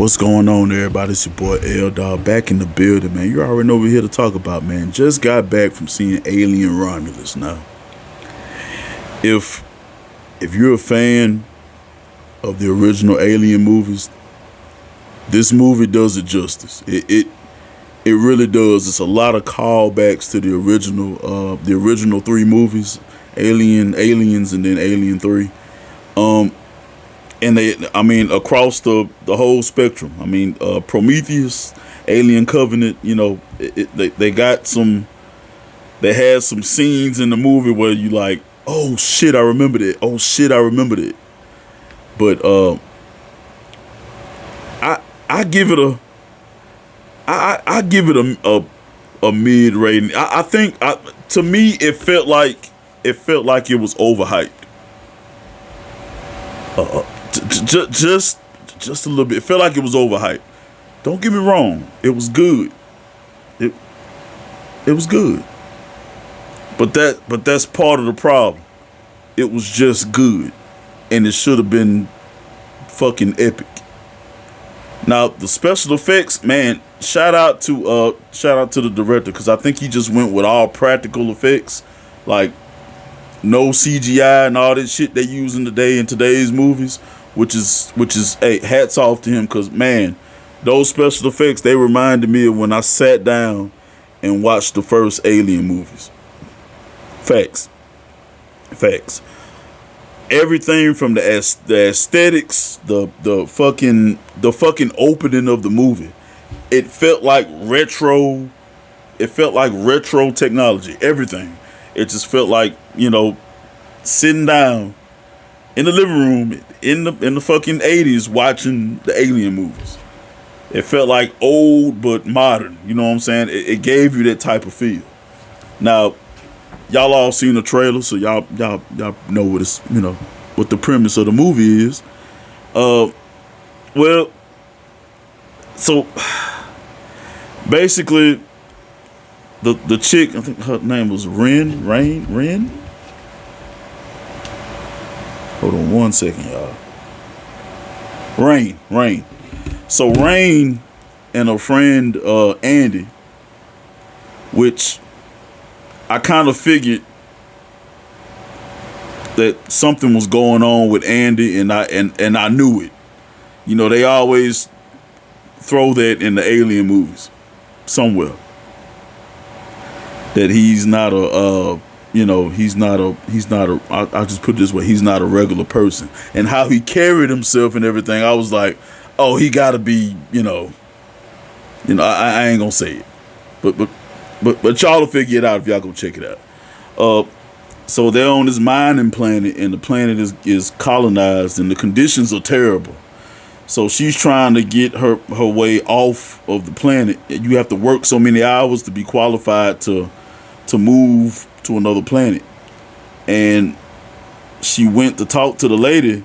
What's going on, everybody? It's your boy L Dog back in the building, man. You already know what we're here to talk about, man. Just got back from seeing Alien Romulus. Now, if you're a fan of the original Alien movies, this movie does it justice. It really does. It's a lot of callbacks to the original three movies, Aliens, and then Alien 3. And across the whole spectrum. Prometheus, Alien Covenant. They had some scenes in the movie where you like, oh shit, I remembered it. Oh shit, I remembered it. But I give it a mid rating. I think to me it felt like it was overhyped. Just a little bit. It felt like it was overhyped. Don't get me wrong. It was good. It was good. But that's part of the problem. It was just good, and it should have been fucking epic. Now the special effects, man. Shout out to the director, because I think he just went with all practical effects, like no CGI and all that shit they use in today's movies, which is hey, hats off to him, because man, those special effects, they reminded me of when I sat down and watched the first Alien movies. Facts. Everything from the aesthetics, the fucking opening of the movie, it felt like retro. It felt like retro technology. Everything. It just felt like, sitting down in the living room in the fucking 80s watching the Alien movies. It felt like old but modern. You know what I'm saying? It gave you that type of feel. Now, y'all all seen the trailer, so y'all know what it's what the premise of the movie is. Well, so basically, the chick, I think her name was Ren. Hold on one second, y'all. Rain. So Rain and her friend Andy, which I kind of figured that something was going on with Andy, and I knew it. They always throw that in the Alien movies somewhere, that he's not I'll just put it this way, he's not a regular person. And how he carried himself and everything, I was like, oh, he gotta be, I ain't gonna say it. But y'all will figure it out if y'all go check it out. So they're on this mining planet, and the planet is colonized, and the conditions are terrible. So she's trying to get her way off of the planet. You have to work so many hours to be qualified to move to another planet. And she went to talk to the lady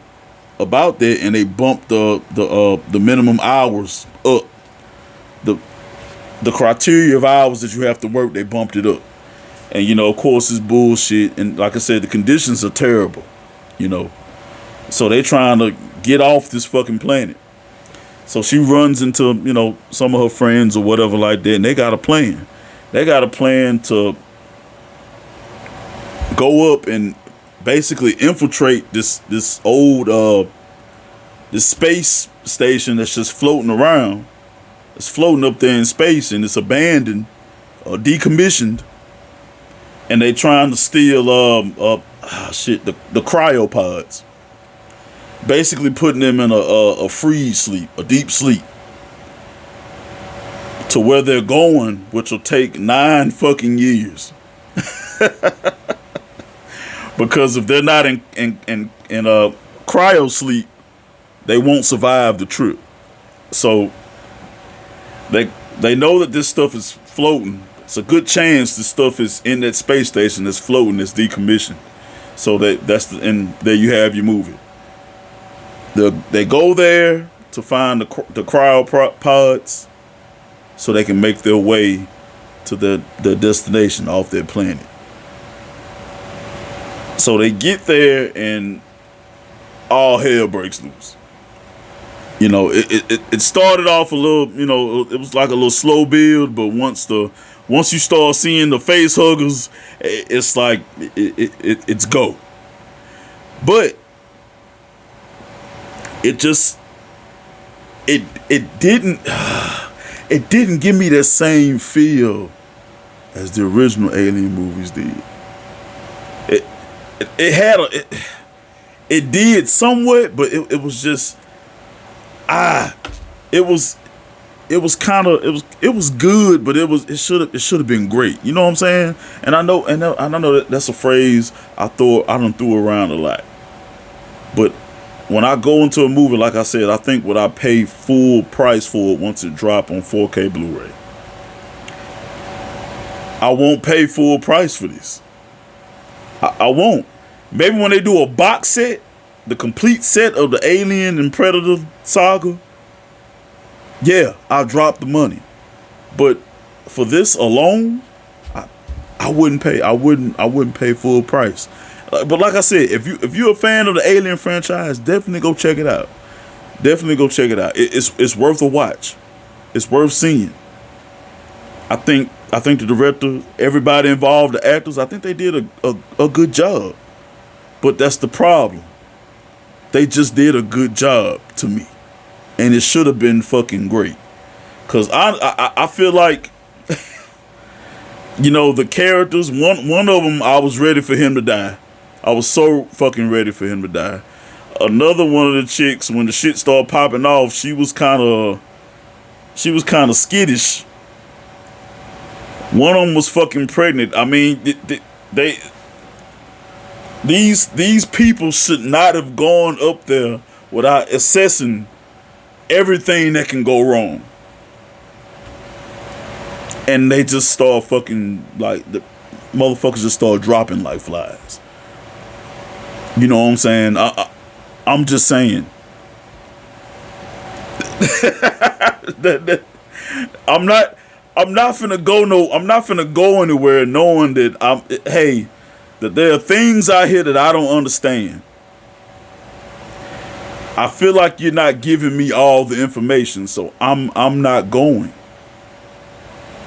about that, and they bumped the minimum hours up. The criteria of hours that you have to work, they bumped it up. And of course it's bullshit, and like I said, the conditions are terrible. So they trying to get off this fucking planet. So she runs into some of her friends or whatever like that, and they got a plan. They got a plan to go up and basically infiltrate this old this space station that's just floating around. It's floating up there in space, and it's abandoned or decommissioned. And they trying to steal the cryopods. Basically putting them in a freeze sleep, a deep sleep, to where they're going, which will take 9 fucking years. Because if they're not in cryo sleep, they won't survive the trip. So they know that this stuff is floating. It's a good chance this stuff is in that space station that's floating, that's decommissioned. So and there you have your movie. They go there to find the cryopods, so they can make their way to their destination off their planet. So they get there, and all hell breaks loose. You know, it started off a little, you know, it was like a little slow build, but once you start seeing the face huggers, it's like it's go. But it just it didn't it didn't give me that same feel as the original Alien movies did. It it had it did somewhat, but it was just it was kind of it was good, but it should have been great. You know what I'm saying? And I know that that's a phrase I done threw around a lot. But when I go into a movie, like I said, I think what I pay full price for it once it drop on 4K Blu-ray. I won't pay full price for this. I won't. Maybe when they do a box set, the complete set of the Alien and Predator saga, yeah, I'll drop the money. But for this alone, I wouldn't pay. I wouldn't pay full price. But like I said, if you're a fan of the Alien franchise, definitely go check it out. Definitely go check it out. It's worth a watch. It's worth seeing. I think the director, everybody involved, the actors, I think they did a good job. But that's the problem. They just did a good job to me. And it should have been fucking great. Cause I feel like, you know, the characters, one of them, I was ready for him to die. I was so fucking ready for him to die. Another one of the chicks, when the shit started popping off, she was kind of skittish. One of them was fucking pregnant. I mean, these people should not have gone up there without assessing everything that can go wrong. And they just start fucking, like, the motherfuckers just start dropping like flies. You know what I'm saying? I'm just saying. I'm not finna go anywhere knowing that that there are things out here that I don't understand. I feel like you're not giving me all the information, so I'm not going.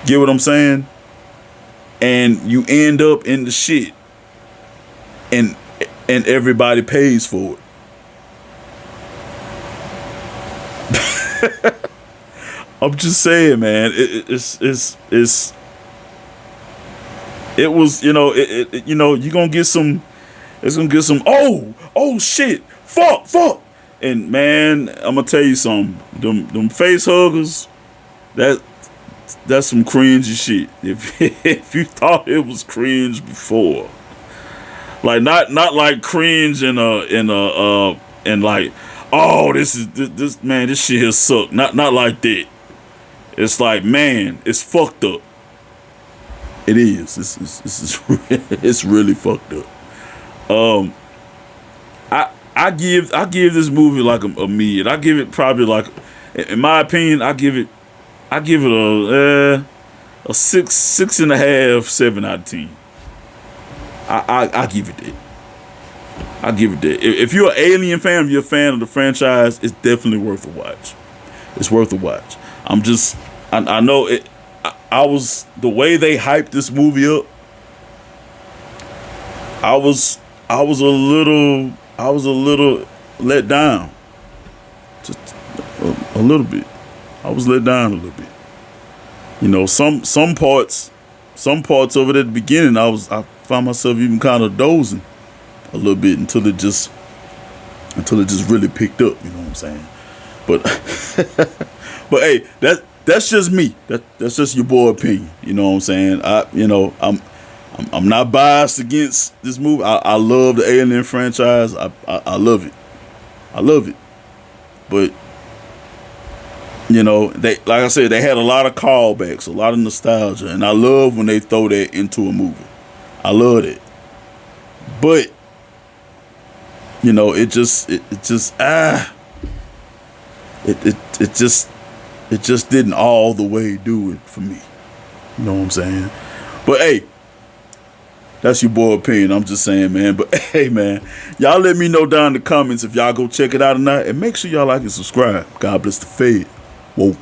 Get what I'm saying? And you end up in the shit, and everybody pays for it. I'm just saying, man. It was, you know, you know, you're gonna get some. It's gonna get some. Oh shit, fuck. And man, I'm gonna tell you something. Them face huggers, that's some cringy shit. If you thought it was cringe before, like not like cringe and like, oh, this man, this shit here suck. Not like that. It's like, man, it's fucked up. It is. It's really fucked up. I give this movie like a mid. I give it probably like, in my opinion, I give it a 6.5, 7 out of 10. I give it that. I give it that. If you're an Alien fan, if you're a fan of the franchise, it's definitely worth a watch. It's worth a watch. I know it. I was, the way they hyped this movie up, I was a little let down. Just a little bit. I was let down a little bit. You know, some parts of it at the beginning, I found myself even kind of dozing a little bit until it just really picked up. You know what I'm saying? But but hey, that's just me. That's just your boy opinion. You know what I'm saying? I'm not biased against this movie. I love the Alien franchise. I love it. I love it. But you know, like I said, they had a lot of callbacks, a lot of nostalgia, and I love when they throw that into a movie. I love it. But you know, it just didn't all the way do it for me. You know what I'm saying? But hey, That's your boy opinion. I'm just saying, man. But hey, man, y'all let me know down in the comments if y'all go check it out or not. And make sure y'all like and subscribe. God bless the Fed. Whoa.